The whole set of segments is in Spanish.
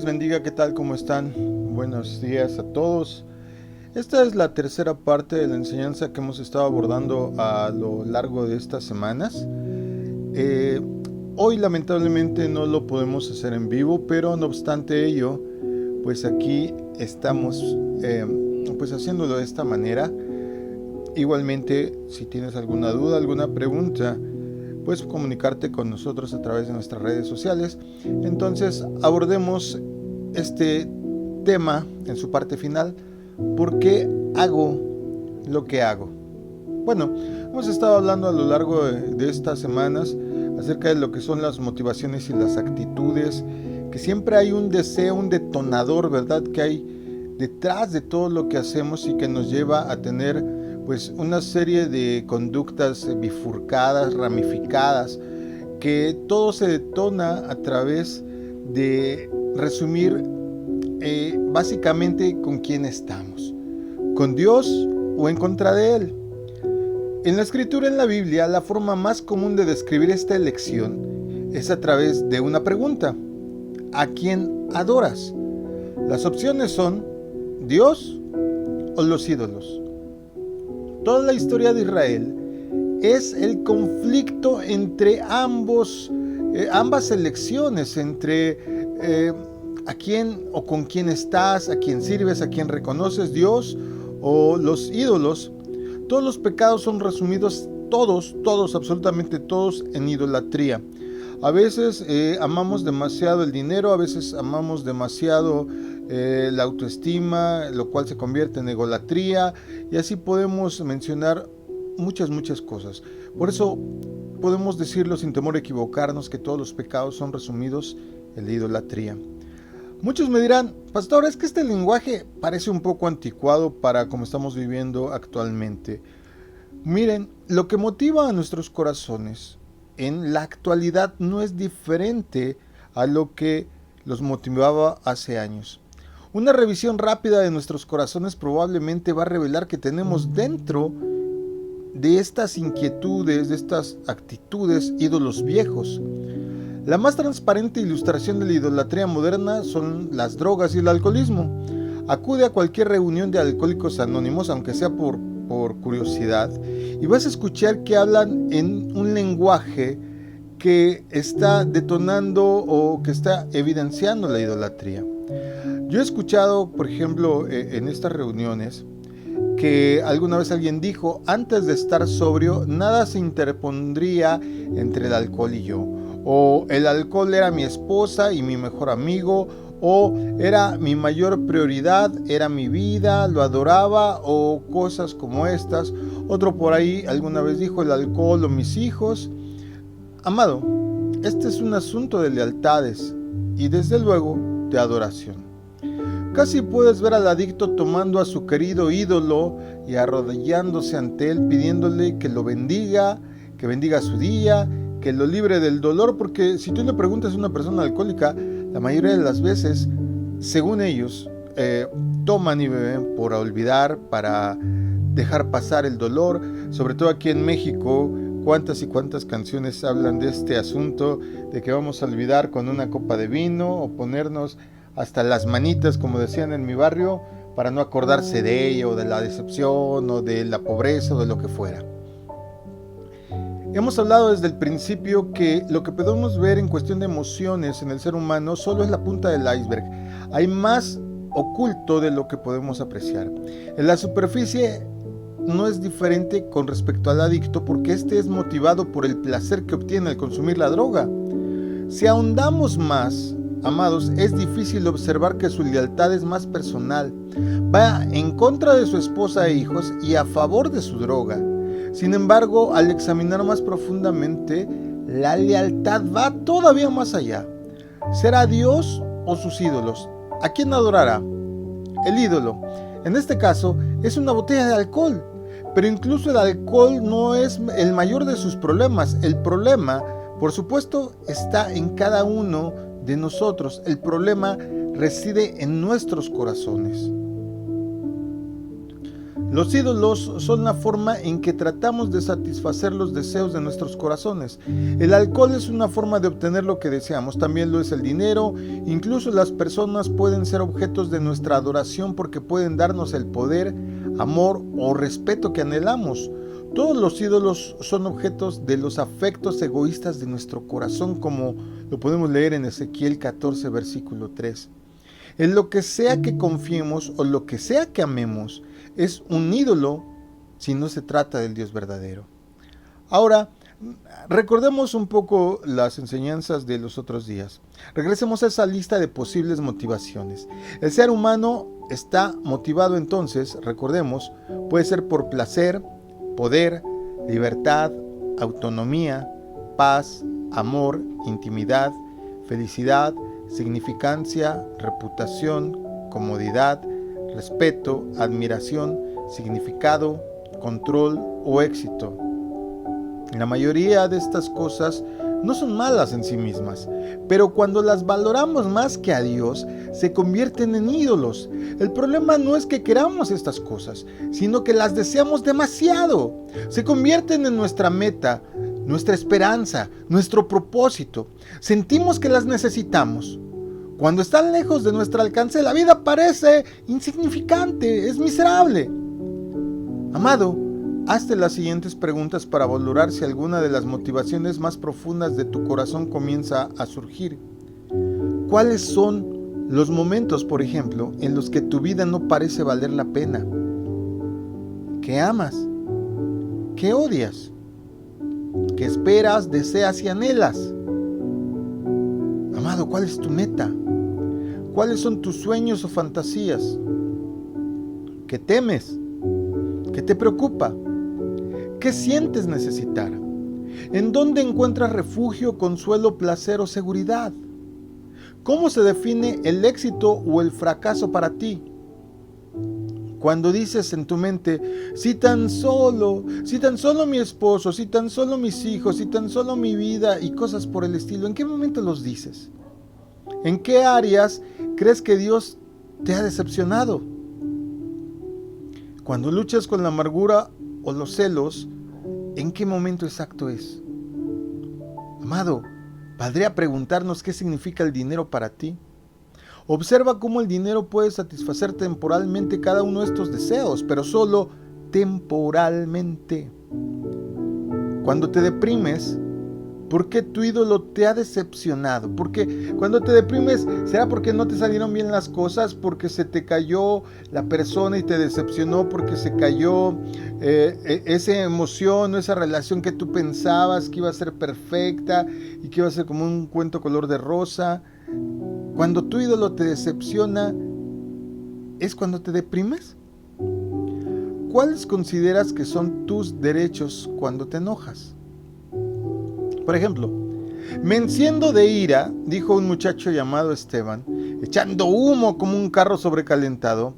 les bendiga, ¿qué tal? ¿Cómo están? Buenos días a todos. Esta es la tercera parte de la enseñanza que hemos estado abordando a lo largo de estas semanas. Eh, Hoy lamentablemente no lo podemos hacer en vivo, pero no obstante ello, pues aquí estamos pues haciéndolo de esta manera. Igualmente, si tienes alguna duda, alguna pregunta, puedes comunicarte con nosotros a través de nuestras redes sociales. Entonces abordemos este tema en su parte final. ¿Por qué hago lo que hago? Bueno, hemos estado hablando a lo largo de estas semanas acerca de lo que son las motivaciones y las actitudes, que siempre hay un deseo, un detonador, ¿verdad?, que hay detrás de todo lo que hacemos y que nos lleva a tener pues una serie de conductas bifurcadas, ramificadas, que todo se detona a través de resumir básicamente con quién estamos, con Dios o en contra de Él. En la escritura, en la Biblia, la forma más común de describir esta elección es a través de una pregunta: ¿a quién adoras? Las opciones son Dios o los ídolos. Toda la historia de Israel es el conflicto entre ambas elecciones, entre a quién o con quién estás, a quién sirves, a quién reconoces, Dios o los ídolos. Todos los pecados son resumidos, todos, absolutamente todos, en idolatría. A veces amamos demasiado el dinero, a veces amamos demasiado la autoestima, lo cual se convierte en egolatría, y así podemos mencionar muchas cosas. Por eso podemos decirlo sin temor a equivocarnos, que todos los pecados son resumidos en la idolatría. Muchos me dirán: pastor, es que este lenguaje parece un poco anticuado para como estamos viviendo actualmente. Miren, lo que motiva a nuestros corazones en la actualidad no es diferente a lo que los motivaba hace años. Una revisión rápida de nuestros corazones probablemente va a revelar que tenemos dentro de estas inquietudes, de estas actitudes, ídolos viejos. La más transparente ilustración de la idolatría moderna son las drogas y el alcoholismo. Acude a cualquier reunión de alcohólicos anónimos, aunque sea por curiosidad, y vas a escuchar que hablan en un lenguaje que está detonando o que está evidenciando la idolatría. Yo he escuchado, por ejemplo, en estas reuniones, que alguna vez alguien dijo: antes de estar sobrio, nada se interpondría entre el alcohol y yo. O el alcohol era mi esposa y mi mejor amigo, o era mi mayor prioridad, era mi vida, lo adoraba, o cosas como estas. Otro por ahí alguna vez dijo: el alcohol o mis hijos. Amado, este es un asunto de lealtades y desde luego de adoración. Casi puedes ver al adicto tomando a su querido ídolo y arrodillándose ante él, pidiéndole que lo bendiga, que bendiga su día, que lo libre del dolor, porque si tú le preguntas a una persona alcohólica, la mayoría de las veces, según ellos, toman y beben por olvidar, para dejar pasar el dolor. Sobre todo aquí en México, cuántas y cuántas canciones hablan de este asunto, de que vamos a olvidar con una copa de vino o ponernos hasta las manitas, como decían en mi barrio, para no acordarse de ella o de la decepción o de la pobreza o de lo que fuera. Hemos hablado desde el principio que lo que podemos ver en cuestión de emociones en el ser humano solo es la punta del iceberg. Hay más oculto de lo que podemos apreciar. En la superficie no es diferente con respecto al adicto, porque este es motivado por el placer que obtiene al consumir la droga. Si ahondamos más, amados, es difícil observar que su lealtad es más personal. Va en contra de su esposa e hijos y a favor de su droga. Sin embargo, al examinar más profundamente, la lealtad va todavía más allá. ¿Será Dios o sus ídolos? ¿A quién adorará? El ídolo, en este caso, es una botella de alcohol. Pero incluso el alcohol no es el mayor de sus problemas. El problema, por supuesto, está en cada uno de nosotros. El problema reside en nuestros corazones. Los ídolos son la forma en que tratamos de satisfacer los deseos de nuestros corazones. El alcohol es una forma de obtener lo que deseamos, también lo es el dinero. Incluso las personas pueden ser objetos de nuestra adoración porque pueden darnos el poder, amor o respeto que anhelamos. Todos los ídolos son objetos de los afectos egoístas de nuestro corazón, como lo podemos leer en Ezequiel 14, versículo 3. En lo que sea que confiemos o lo que sea que amemos, es un ídolo si no se trata del Dios verdadero. Ahora, recordemos un poco las enseñanzas de los otros días. Regresemos a esa lista de posibles motivaciones. El ser humano está motivado entonces, recordemos, puede ser por placer, poder, libertad, autonomía, paz, amor, intimidad, felicidad, significancia, reputación, comodidad, respeto, admiración, significado, control o éxito. La mayoría de estas cosas no son malas en sí mismas, pero cuando las valoramos más que a Dios, se convierten en ídolos. El problema no es que queramos estas cosas, sino que las deseamos demasiado. Se convierten en nuestra meta, nuestra esperanza, nuestro propósito. Sentimos que las necesitamos. Cuando están lejos de nuestro alcance, la vida parece insignificante, es miserable. Amado, hazte las siguientes preguntas para valorar si alguna de las motivaciones más profundas de tu corazón comienza a surgir. ¿Cuáles son los momentos, por ejemplo, en los que tu vida no parece valer la pena? ¿Qué amas? ¿Qué odias? ¿Qué esperas, deseas y anhelas? Amado, ¿cuál es tu meta? ¿Cuáles son tus sueños o fantasías? ¿Qué temes? ¿Qué te preocupa? ¿Qué sientes necesitar? ¿En dónde encuentras refugio, consuelo, placer o seguridad? ¿Cómo se define el éxito o el fracaso para ti? Cuando dices en tu mente, si tan solo mi esposo, si tan solo mis hijos, si tan solo mi vida y cosas por el estilo, ¿en qué momento los dices? ¿En qué áreas crees que Dios te ha decepcionado? Cuando luchas con la amargura o los celos, ¿en qué momento exacto es? Amado, ¿valdría preguntarnos qué significa el dinero para ti? Observa cómo el dinero puede satisfacer temporalmente cada uno de estos deseos, pero solo temporalmente. Cuando te deprimes, ¿por qué tu ídolo te ha decepcionado? Porque cuando te deprimes, ¿será porque no te salieron bien las cosas? ¿Porque se te cayó la persona y te decepcionó? ¿Porque se cayó esa emoción o esa relación que tú pensabas que iba a ser perfecta y que iba a ser como un cuento color de rosa? Cuando tu ídolo te decepciona, ¿es cuando te deprimes? ¿Cuáles consideras que son tus derechos cuando te enojas? Por ejemplo, me enciendo de ira, dijo un muchacho llamado Esteban, echando humo como un carro sobrecalentado,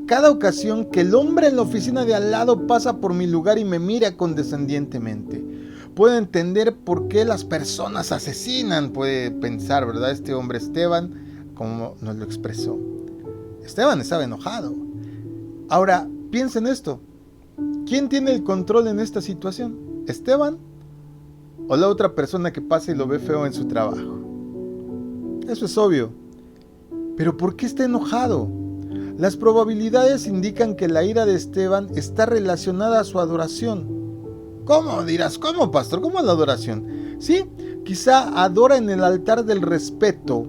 cada ocasión que el hombre en la oficina de al lado pasa por mi lugar y me mira condescendientemente. Puedo entender por qué las personas asesinan, puede pensar, ¿verdad? Este hombre Esteban, como nos lo expresó. Esteban estaba enojado. Ahora, piensa en esto. ¿Quién tiene el control en esta situación? ¿Esteban o la otra persona que pasa y lo ve feo en su trabajo? Eso es obvio. Pero ¿por qué está enojado? Las probabilidades indican que la ira de Esteban está relacionada a su adoración. ¿Cómo? Dirás, ¿cómo, pastor? ¿Cómo la adoración? Sí, quizá adora en el altar del respeto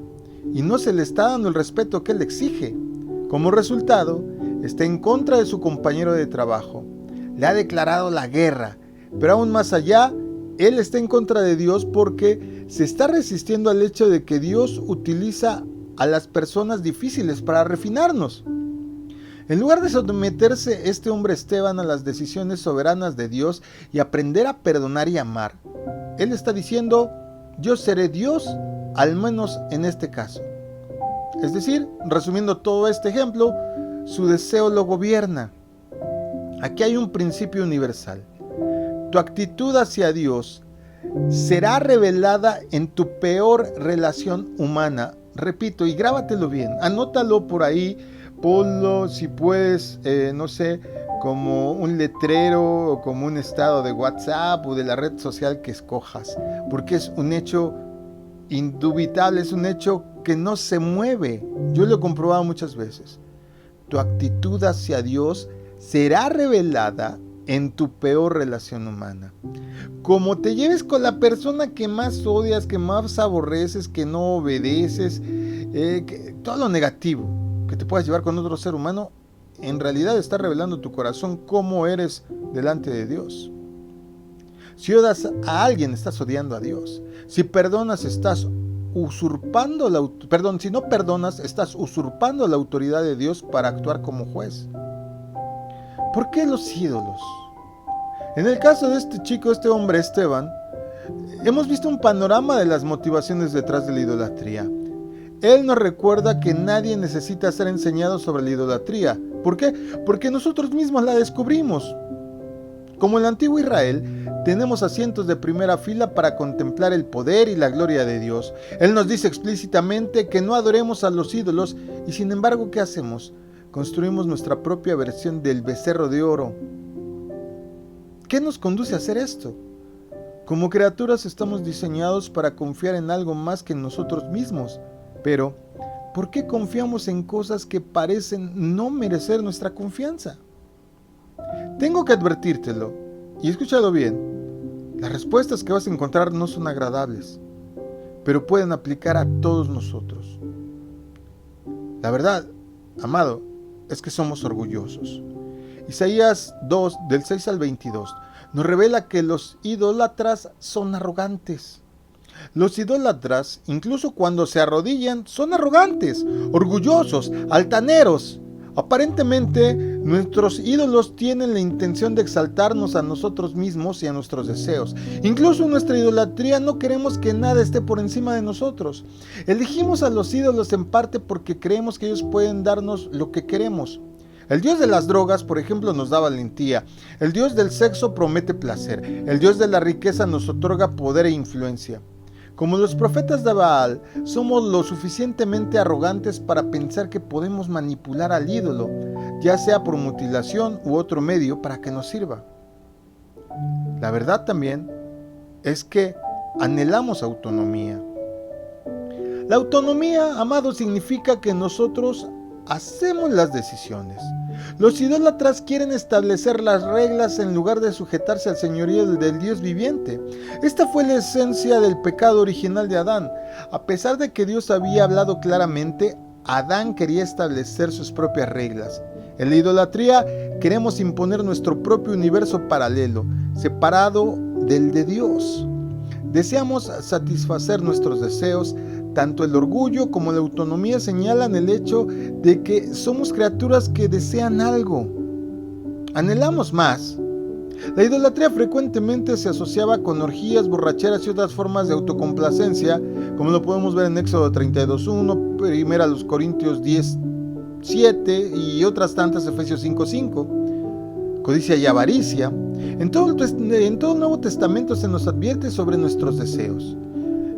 y no se le está dando el respeto que él exige. Como resultado, está en contra de su compañero de trabajo. Le ha declarado la guerra, pero aún más allá, él está en contra de Dios porque se está resistiendo al hecho de que Dios utiliza a las personas difíciles para refinarnos. En lugar de someterse este hombre Esteban a las decisiones soberanas de Dios y aprender a perdonar y amar, él está diciendo, yo seré Dios, al menos en este caso. Es decir, resumiendo todo este ejemplo, su deseo lo gobierna. Aquí hay un principio universal. Tu actitud hacia Dios será revelada en tu peor relación humana. Repito, y grábatelo bien, anótalo por ahí, ponlo si puedes, no sé, como un letrero o como un estado de WhatsApp o de la red social que escojas, porque es un hecho indubitable, es un hecho que no se mueve. Yo lo he comprobado muchas veces. Tu actitud hacia Dios será revelada en tu peor relación humana. Como te lleves con la persona que más odias, que más aborreces, que no obedeces, todo lo negativo que te puedas llevar con otro ser humano, en realidad está revelando tu corazón cómo eres delante de Dios. Si odias a alguien, estás odiando a Dios. Si perdonas, estás usurpando si no perdonas, estás usurpando la autoridad de Dios para actuar como juez. ¿Por qué los ídolos? En el caso de este chico, este hombre Esteban, hemos visto un panorama de las motivaciones detrás de la idolatría. Él nos recuerda que nadie necesita ser enseñado sobre la idolatría. ¿Por qué? Porque nosotros mismos la descubrimos. Como en el antiguo Israel, tenemos asientos de primera fila para contemplar el poder y la gloria de Dios. Él nos dice explícitamente que no adoremos a los ídolos y sin embargo, ¿qué hacemos? Construimos nuestra propia versión del becerro de oro. ¿Qué nos conduce a hacer esto? Como criaturas estamos diseñados para confiar en algo más que en nosotros mismos. Pero, ¿por qué confiamos en cosas que parecen no merecer nuestra confianza? Tengo que advertírtelo, y escúchalo bien, las respuestas que vas a encontrar no son agradables, pero pueden aplicar a todos nosotros. La verdad, amado, es que somos orgullosos. Isaías 2, del 6 al 22, nos revela que los idólatras son arrogantes. Los idólatras, incluso cuando se arrodillan, son arrogantes, orgullosos, altaneros. Aparentemente, nuestros ídolos tienen la intención de exaltarnos a nosotros mismos y a nuestros deseos. Incluso en nuestra idolatría no queremos que nada esté por encima de nosotros. Elegimos a los ídolos en parte porque creemos que ellos pueden darnos lo que queremos. El dios de las drogas, por ejemplo, nos da valentía. El dios del sexo promete placer. El dios de la riqueza nos otorga poder e influencia. Como los profetas de Baal, somos lo suficientemente arrogantes para pensar que podemos manipular al ídolo, ya sea por mutilación u otro medio para que nos sirva. La verdad también es que anhelamos autonomía. La autonomía, amado, significa que nosotros hacemos las decisiones. Los idólatras quieren establecer las reglas en lugar de sujetarse al señorío del Dios viviente. Esta fue la esencia del pecado original de Adán. A pesar de que Dios había hablado claramente, Adán quería establecer sus propias reglas. En la idolatría queremos imponer nuestro propio universo paralelo, separado del de Dios. Deseamos satisfacer nuestros deseos. Tanto el orgullo como la autonomía señalan el hecho de que somos criaturas que desean algo. Anhelamos más. La idolatría frecuentemente se asociaba con orgías, borracheras y otras formas de autocomplacencia, como lo podemos ver en Éxodo 32:1, 1 Corintios 10:7 y otras tantas, Efesios 5:5. Codicia y avaricia. En todo el Nuevo Testamento se nos advierte sobre nuestros deseos.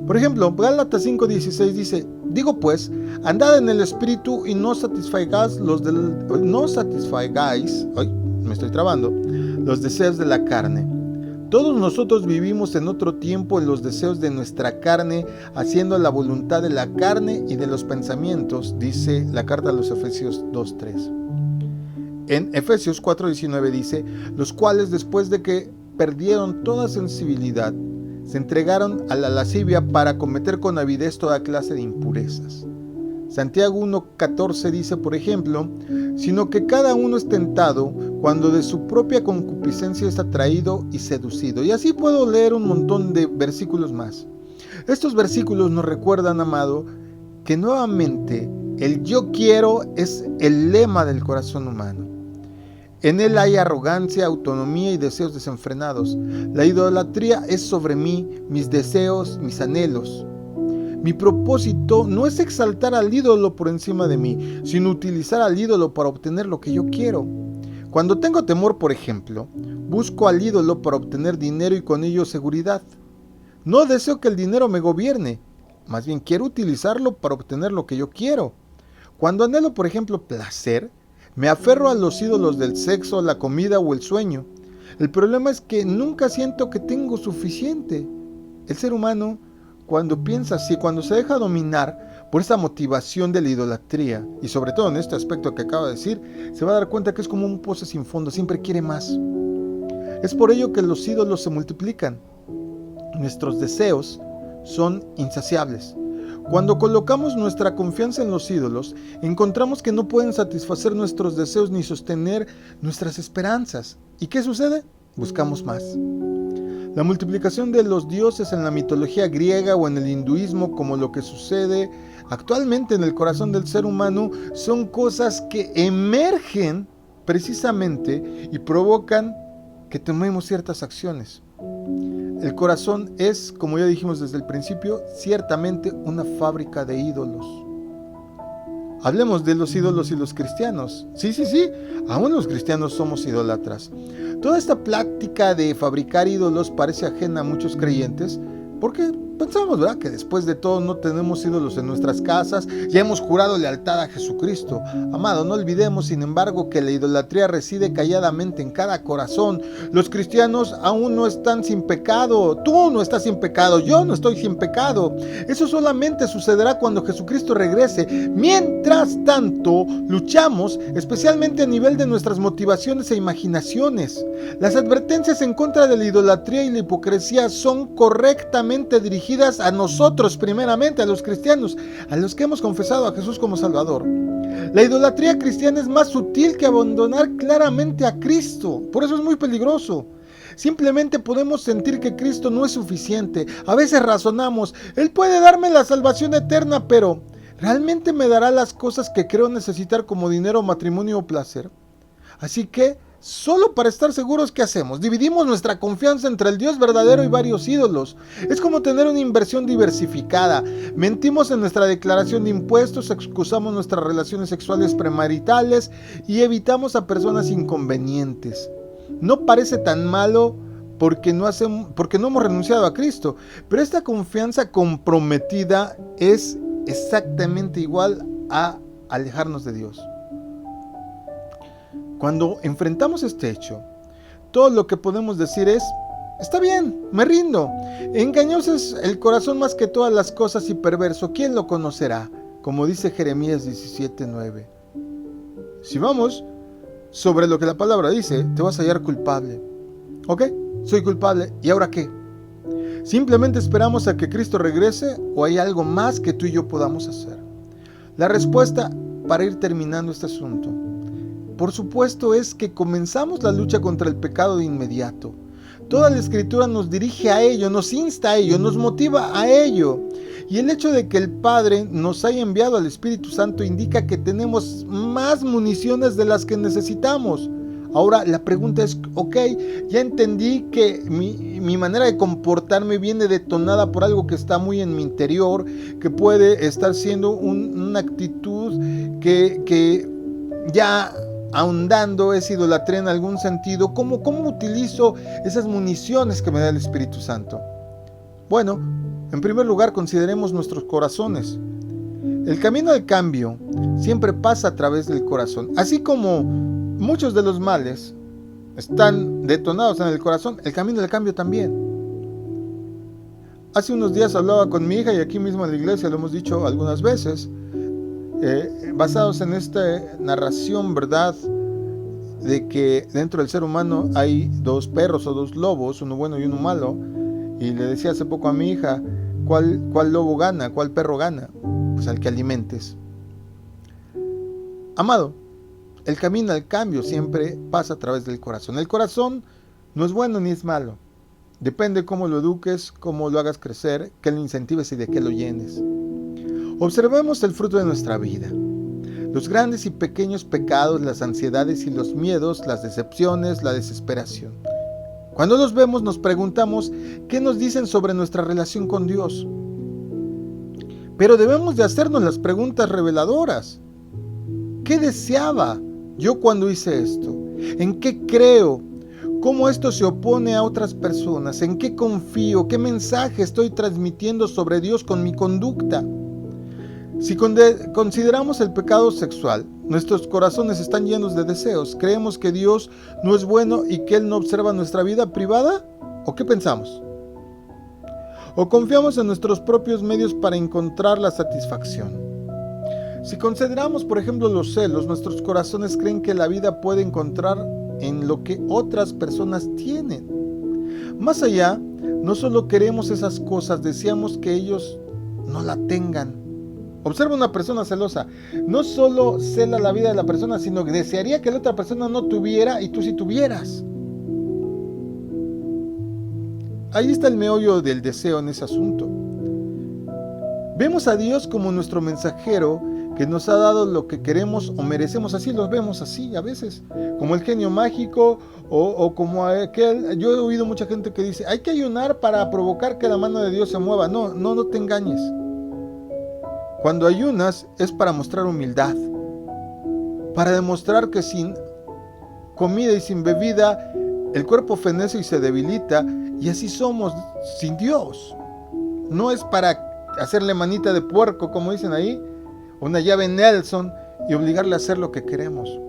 Por ejemplo, Gálatas 5:16 dice: digo pues, andad en el espíritu y no satisfagáis los deseos de la carne. Todos nosotros vivimos en otro tiempo en los deseos de nuestra carne, haciendo la voluntad de la carne y de los pensamientos, dice la carta a los Efesios 2:3. En Efesios 4:19 dice: los cuales después de que perdieron toda sensibilidad, se entregaron a la lascivia para cometer con avidez toda clase de impurezas. Santiago 1:14 dice, por ejemplo: sino que cada uno es tentado cuando de su propia concupiscencia es atraído y seducido. Y así puedo leer un montón de versículos más. Estos versículos nos recuerdan, amado, que nuevamente el yo quiero es el lema del corazón humano. En él hay arrogancia, autonomía y deseos desenfrenados. La idolatría es sobre mí, mis deseos, mis anhelos. Mi propósito no es exaltar al ídolo por encima de mí, sino utilizar al ídolo para obtener lo que yo quiero. Cuando tengo temor, por ejemplo, busco al ídolo para obtener dinero y con ello seguridad. No deseo que el dinero me gobierne, más bien quiero utilizarlo para obtener lo que yo quiero. Cuando anhelo, por ejemplo, placer, me aferro a los ídolos del sexo, la comida o el sueño. El problema es que nunca siento que tengo suficiente. El ser humano, cuando piensa así, cuando se deja dominar por esa motivación de la idolatría, y sobre todo en este aspecto que acabo de decir, se va a dar cuenta que es como un pozo sin fondo, siempre quiere más. Es por ello que los ídolos se multiplican. Nuestros deseos son insaciables. Cuando colocamos nuestra confianza en los ídolos, encontramos que no pueden satisfacer nuestros deseos ni sostener nuestras esperanzas. ¿Y qué sucede? Buscamos más. La multiplicación de los dioses en la mitología griega o en el hinduismo, como lo que sucede actualmente en el corazón del ser humano, son cosas que emergen precisamente y provocan que tomemos ciertas acciones. El corazón es, como ya dijimos desde el principio, ciertamente una fábrica de ídolos. Hablemos de los ídolos y los cristianos. Sí, aún los cristianos somos idólatras. Toda esta práctica de fabricar ídolos parece ajena a muchos creyentes, porque pensamos, ¿verdad?, que después de todo no tenemos ídolos en nuestras casas, ya hemos jurado lealtad a Jesucristo. Amado, no olvidemos, sin embargo, que la idolatría reside calladamente en cada corazón. Los cristianos aún no están sin pecado. Tú no estás sin pecado, yo no estoy sin pecado. Eso solamente sucederá cuando Jesucristo regrese. Mientras tanto, luchamos, especialmente a nivel de nuestras motivaciones e imaginaciones. Las advertencias en contra de la idolatría y la hipocresía son correctamente dirigidas a nosotros primeramente, a los cristianos, a los que hemos confesado a Jesús como Salvador. La idolatría cristiana es más sutil que abandonar claramente a Cristo, por eso es muy peligroso. Simplemente podemos sentir que Cristo no es suficiente. A veces razonamos, Él puede darme la salvación eterna, pero ¿realmente me dará las cosas que creo necesitar como dinero, matrimonio o placer? Así que, solo para estar seguros, ¿qué hacemos? Dividimos nuestra confianza entre el Dios verdadero y varios ídolos. Es como tener una inversión diversificada. Mentimos en nuestra declaración de impuestos, excusamos nuestras relaciones sexuales premaritales y evitamos a personas inconvenientes. No parece tan malo porque no hemos renunciado a Cristo, pero esta confianza comprometida es exactamente igual a alejarnos de Dios. Cuando enfrentamos este hecho, todo lo que podemos decir es: está bien, me rindo. Engañoso es el corazón más que todas las cosas y perverso, ¿quién lo conocerá? Como dice Jeremías 17:9. Si vamos sobre lo que la palabra dice, te vas a hallar culpable. ¿Ok? Soy culpable. ¿Y ahora qué? ¿Simplemente esperamos a que Cristo regrese o hay algo más que tú y yo podamos hacer? La respuesta, para ir terminando este asunto, por supuesto, es que comenzamos la lucha contra el pecado de inmediato. Toda la Escritura nos dirige a ello, nos insta a ello, nos motiva a ello. Y el hecho de que el Padre nos haya enviado al Espíritu Santo indica que tenemos más municiones de las que necesitamos. Ahora la pregunta es, ok, ya entendí que mi manera de comportarme viene detonada por algo que está muy en mi interior, que puede estar siendo una actitud que ya ahondando es idolatría en algún sentido. ¿Cómo utilizo esas municiones que me da el Espíritu Santo? Bueno, en primer lugar, consideremos nuestros corazones. El camino del cambio siempre pasa a través del corazón. Así como muchos de los males están detonados en el corazón, el camino del cambio también. Hace unos días hablaba con mi hija y aquí mismo en la iglesia lo hemos dicho algunas veces, basados en esta narración, ¿verdad?, de que dentro del ser humano hay dos perros o dos lobos, uno bueno y uno malo. Y le decía hace poco a mi hija, ¿cuál lobo gana? ¿Cuál perro gana? Pues al que alimentes. Amado, el camino al cambio siempre pasa a través del corazón. El corazón no es bueno ni es malo. Depende cómo lo eduques, cómo lo hagas crecer, qué lo incentives y de qué lo llenes. Observemos el fruto de nuestra vida. Los grandes y pequeños pecados, las ansiedades y los miedos, las decepciones, la desesperación. Cuando los vemos nos preguntamos qué nos dicen sobre nuestra relación con Dios. Pero debemos de hacernos las preguntas reveladoras. ¿Qué deseaba yo cuando hice esto? ¿En qué creo? ¿Cómo esto se opone a otras personas? ¿En qué confío? ¿Qué mensaje estoy transmitiendo sobre Dios con mi conducta? Si consideramos el pecado sexual, nuestros corazones están llenos de deseos. ¿Creemos que Dios no es bueno y que Él no observa nuestra vida privada? ¿O qué pensamos? ¿O confiamos en nuestros propios medios para encontrar la satisfacción? Si consideramos, por ejemplo, los celos, nuestros corazones creen que la vida puede encontrar en lo que otras personas tienen. Más allá, no solo queremos esas cosas, deseamos que ellos no la tengan. Observa una persona celosa, no solo cela la vida de la persona, sino que desearía que la otra persona no tuviera y tú sí tuvieras. Ahí está el meollo del deseo en ese asunto. Vemos a Dios como nuestro mensajero que nos ha dado lo que queremos o merecemos, así los vemos así a veces, como el genio mágico o como aquel. Yo he oído mucha gente que dice, hay que ayunar para provocar que la mano de Dios se mueva. No te engañes. Cuando ayunas es para mostrar humildad, para demostrar que sin comida y sin bebida el cuerpo fenece y se debilita, y así somos sin Dios. No es para hacerle manita de puerco, como dicen ahí, una llave Nelson, y obligarle a hacer lo que queremos.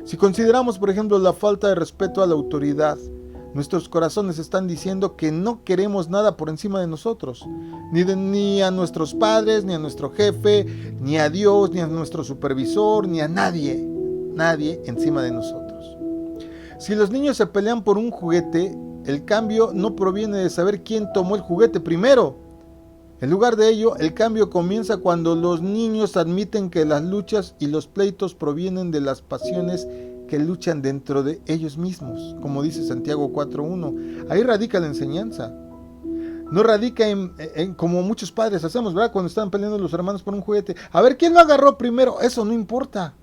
Si consideramos, por ejemplo, la falta de respeto a la autoridad, nuestros corazones están diciendo que no queremos nada por encima de nosotros, ni a nuestros padres, ni a nuestro jefe, ni a Dios, ni a nuestro supervisor, ni a nadie encima de nosotros. Si los niños se pelean por un juguete, el cambio no proviene de saber quién tomó el juguete primero. En lugar de ello, el cambio comienza cuando los niños admiten que las luchas y los pleitos provienen de las pasiones que luchan dentro de ellos mismos, como dice Santiago 4:1. Ahí radica la enseñanza. No radica en como muchos padres hacemos, ¿verdad? Cuando están peleando los hermanos por un juguete. A ver, ¿quién lo agarró primero? Eso no importa.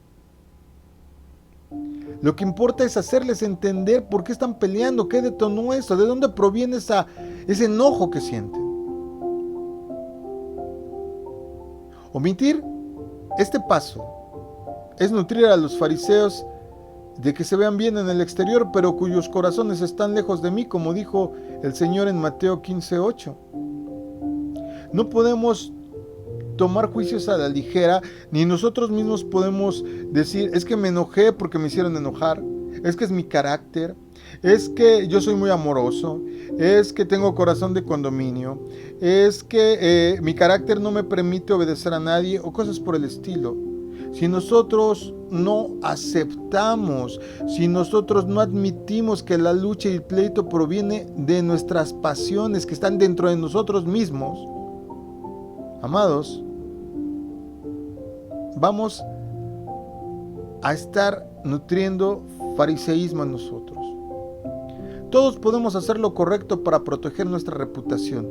Lo que importa es hacerles entender por qué están peleando, qué detonó eso, de dónde proviene ese enojo que sienten. Omitir este paso es nutrir a los fariseos de que se vean bien en el exterior, pero cuyos corazones están lejos de mí, como dijo el Señor en Mateo 15:8. No podemos tomar juicios a la ligera, ni nosotros mismos podemos decir, es que me enojé porque me hicieron enojar, es que es mi carácter, es que yo soy muy amoroso, es que tengo corazón de condominio, es que mi carácter no me permite obedecer a nadie, o cosas por el estilo. Si nosotros no aceptamos, si nosotros no admitimos que la lucha y el pleito proviene de nuestras pasiones que están dentro de nosotros mismos, amados, vamos a estar nutriendo fariseísmo en nosotros. Todos podemos hacer lo correcto para proteger nuestra reputación,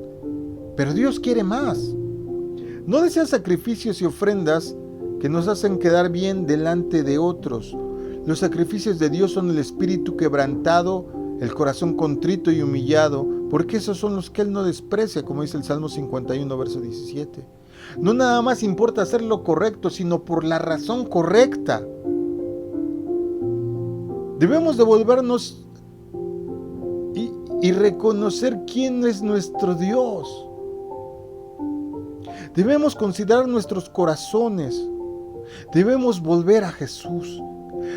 pero Dios quiere más. No desea sacrificios y ofrendas que nos hacen quedar bien delante de otros. Los sacrificios de Dios son el espíritu quebrantado, el corazón contrito y humillado, porque esos son los que Él no desprecia, como dice el Salmo 51, verso 17. No nada más importa hacer lo correcto, sino por la razón correcta. Debemos devolvernos y reconocer quién es nuestro Dios. Debemos considerar nuestros corazones. Debemos volver a Jesús.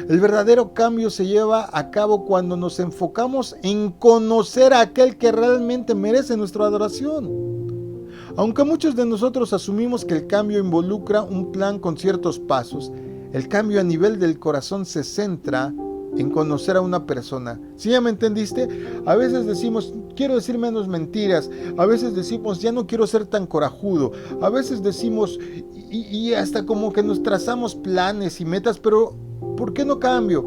El verdadero cambio se lleva a cabo cuando nos enfocamos en conocer a aquel que realmente merece nuestra adoración. Aunque muchos de nosotros asumimos que el cambio involucra un plan con ciertos pasos, el cambio a nivel del corazón se centra en conocer a una persona. ¿Sí ya me entendiste? A veces decimos, quiero decir menos mentiras. A veces decimos, ya no quiero ser tan corajudo. A veces decimos, y hasta como que nos trazamos planes y metas, pero ¿por qué no cambio?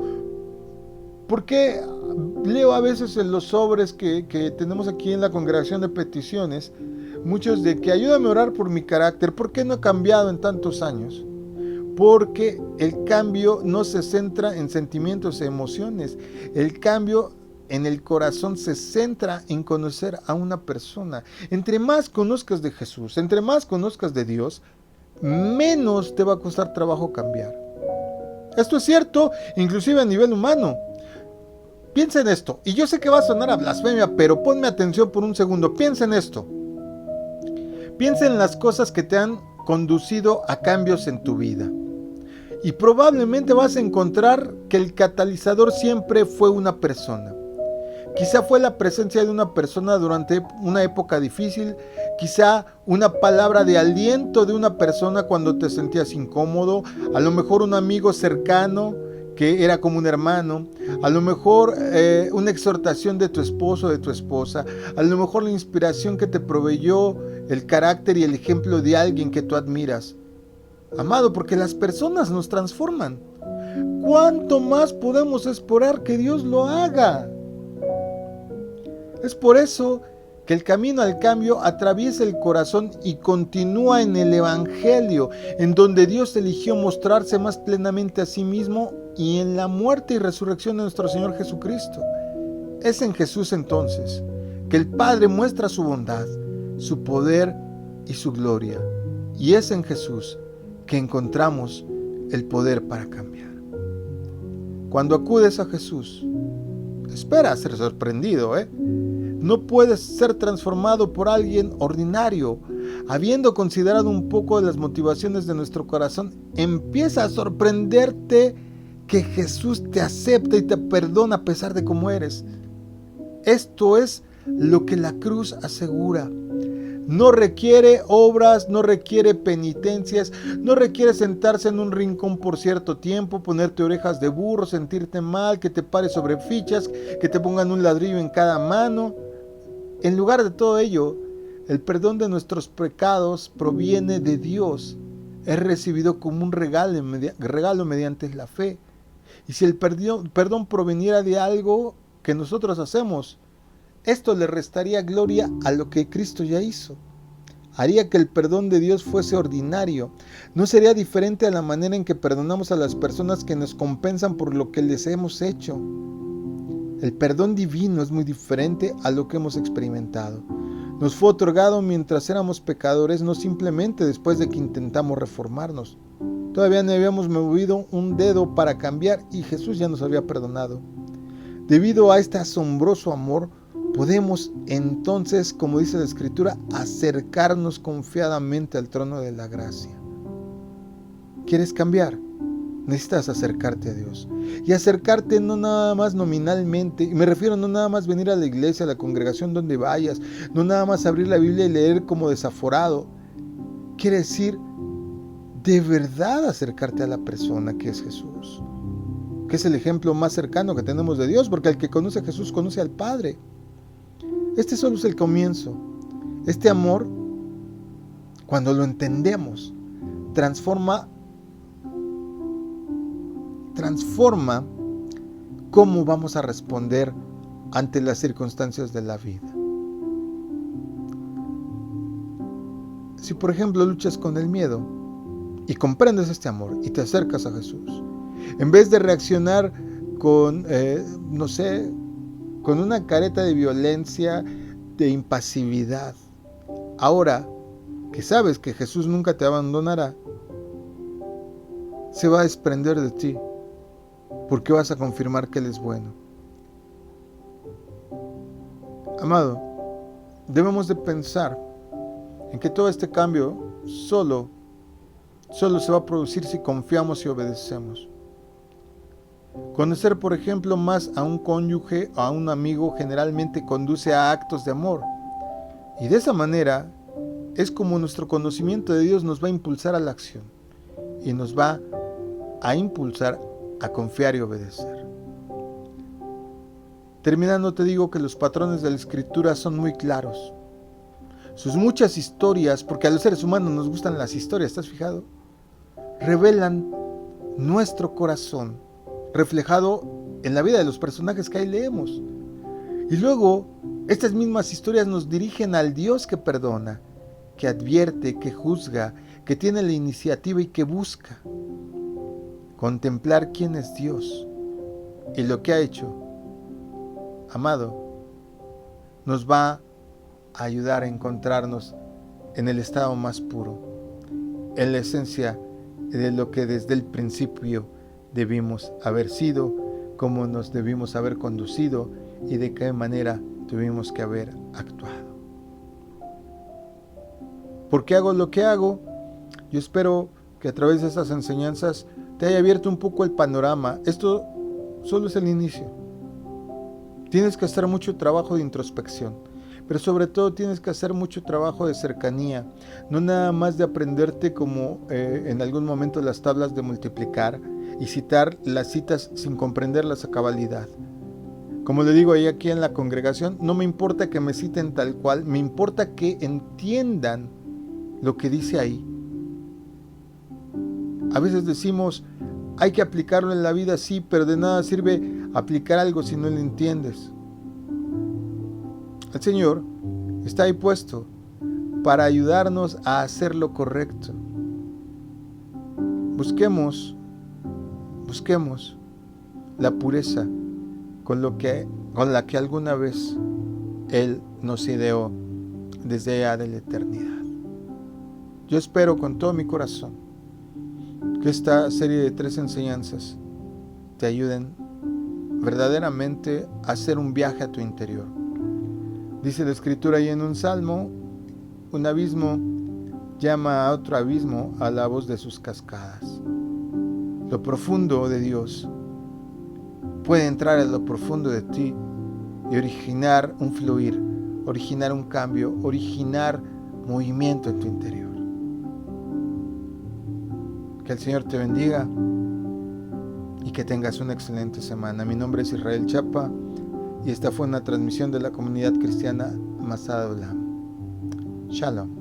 ¿Por qué leo a veces en los sobres que tenemos aquí en la congregación de peticiones, muchos de que ayúdame a orar por mi carácter? ¿Por qué no he cambiado en tantos años? Porque el cambio no se centra en sentimientos e emociones. El cambio en el corazón se centra en conocer a una persona. Entre más conozcas de Jesús, entre más conozcas de Dios, menos te va a costar trabajo cambiar. Esto es cierto, inclusive a nivel humano. Piensa en esto, y yo sé que va a sonar a blasfemia, pero ponme atención por un segundo. Piensa en esto. Piensa en las cosas que te han conducido a cambios en tu vida. Y probablemente vas a encontrar que el catalizador siempre fue una persona. Quizá fue la presencia de una persona durante una época difícil, quizá una palabra de aliento de una persona cuando te sentías incómodo, a lo mejor un amigo cercano que era como un hermano, a lo mejor una exhortación de tu esposo o de tu esposa, a lo mejor la inspiración que te proveyó el carácter y el ejemplo de alguien que tú admiras. Amado, porque las personas nos transforman. ¿Cuánto más podemos esperar que Dios lo haga? Es por eso que el camino al cambio atraviesa el corazón y continúa en el Evangelio, en donde Dios eligió mostrarse más plenamente a sí mismo y en la muerte y resurrección de nuestro Señor Jesucristo. Es en Jesús entonces que el Padre muestra su bondad, su poder y su gloria. Y es en Jesús que encontramos el poder para cambiar. Cuando acudes a Jesús, espera ser sorprendido, No puedes ser transformado por alguien ordinario. Habiendo considerado un poco de las motivaciones de nuestro corazón, empieza a sorprenderte que Jesús te acepta y te perdona a pesar de cómo eres. Esto es lo que la cruz asegura. No requiere obras, no requiere penitencias, no requiere sentarse en un rincón por cierto tiempo, ponerte orejas de burro, sentirte mal, que te pares sobre fichas, que te pongan un ladrillo en cada mano. En lugar de todo ello, el perdón de nuestros pecados proviene de Dios. Es recibido como un regalo mediante la fe. Y si el perdón proveniera de algo que nosotros hacemos, esto le restaría gloria a lo que Cristo ya hizo. Haría que el perdón de Dios fuese ordinario. No sería diferente a la manera en que perdonamos a las personas que nos compensan por lo que les hemos hecho. El perdón divino es muy diferente a lo que hemos experimentado. Nos fue otorgado mientras éramos pecadores, no simplemente después de que intentamos reformarnos. Todavía no habíamos movido un dedo para cambiar y Jesús ya nos había perdonado. Debido a este asombroso amor, podemos entonces, como dice la Escritura, acercarnos confiadamente al trono de la gracia. ¿Quieres cambiar? Necesitas acercarte a Dios. Y acercarte no nada más nominalmente, y me refiero no nada más venir a la iglesia, a la congregación donde vayas, no nada más abrir la Biblia y leer como desaforado. Quiere decir, de verdad acercarte a la persona que es Jesús, que es el ejemplo más cercano que tenemos de Dios, porque el que conoce a Jesús conoce al Padre. Este solo es el comienzo. Este amor, cuando lo entendemos, transforma cómo vamos a responder ante las circunstancias de la vida. Si por ejemplo luchas con el miedo y comprendes este amor y te acercas a Jesús, en vez de reaccionar con, con una careta de violencia, de impasividad, ahora que sabes que Jesús nunca te abandonará, se va a desprender de ti, porque vas a confirmar que Él es bueno. Amado, debemos de pensar en que todo este cambio solo se va a producir si confiamos y obedecemos. Conocer, por ejemplo, más a un cónyuge o a un amigo generalmente conduce a actos de amor. Y de esa manera es como nuestro conocimiento de Dios nos va a impulsar a la acción y nos va a impulsar a confiar y obedecer. Terminando, te digo que los patrones de la Escritura son muy claros. Sus muchas historias, porque a los seres humanos nos gustan las historias, ¿estás fijado? Revelan nuestro corazón, reflejado en la vida de los personajes que ahí leemos. Y luego, estas mismas historias nos dirigen al Dios que perdona, que advierte, que juzga, que tiene la iniciativa y que busca. Contemplar quién es Dios y lo que ha hecho, amado, nos va a ayudar a encontrarnos en el estado más puro, en la esencia de lo que desde el principio debimos haber sido, cómo nos debimos haber conducido y de qué manera tuvimos que haber actuado. ¿Por qué hago lo que hago? Yo espero que a través de estas enseñanzas te haya abierto un poco el panorama. Esto solo es el inicio. Tienes que hacer mucho trabajo de introspección, pero sobre todo tienes que hacer mucho trabajo de cercanía, no nada más de aprenderte como en algún momento las tablas de multiplicar y citar las citas sin comprenderlas a cabalidad. Como le digo ahí aquí en la congregación, no me importa que me citen tal cual, me importa que entiendan lo que dice ahí. A veces decimos, hay que aplicarlo en la vida, sí, pero de nada sirve aplicar algo si no lo entiendes. El Señor está ahí puesto para ayudarnos a hacer lo correcto. Busquemos la pureza con la que alguna vez Él nos ideó desde allá de la eternidad. Yo espero con todo mi corazón que esta serie de 3 enseñanzas te ayuden verdaderamente a hacer un viaje a tu interior. Dice la Escritura ahí en un salmo, un abismo llama a otro abismo a la voz de sus cascadas. Lo profundo de Dios puede entrar en lo profundo de ti y originar un fluir, originar un cambio, originar movimiento en tu interior. Que el Señor te bendiga y que tengas una excelente semana. Mi nombre es Israel Chapa y esta fue una transmisión de la comunidad cristiana Masada Olam. Shalom.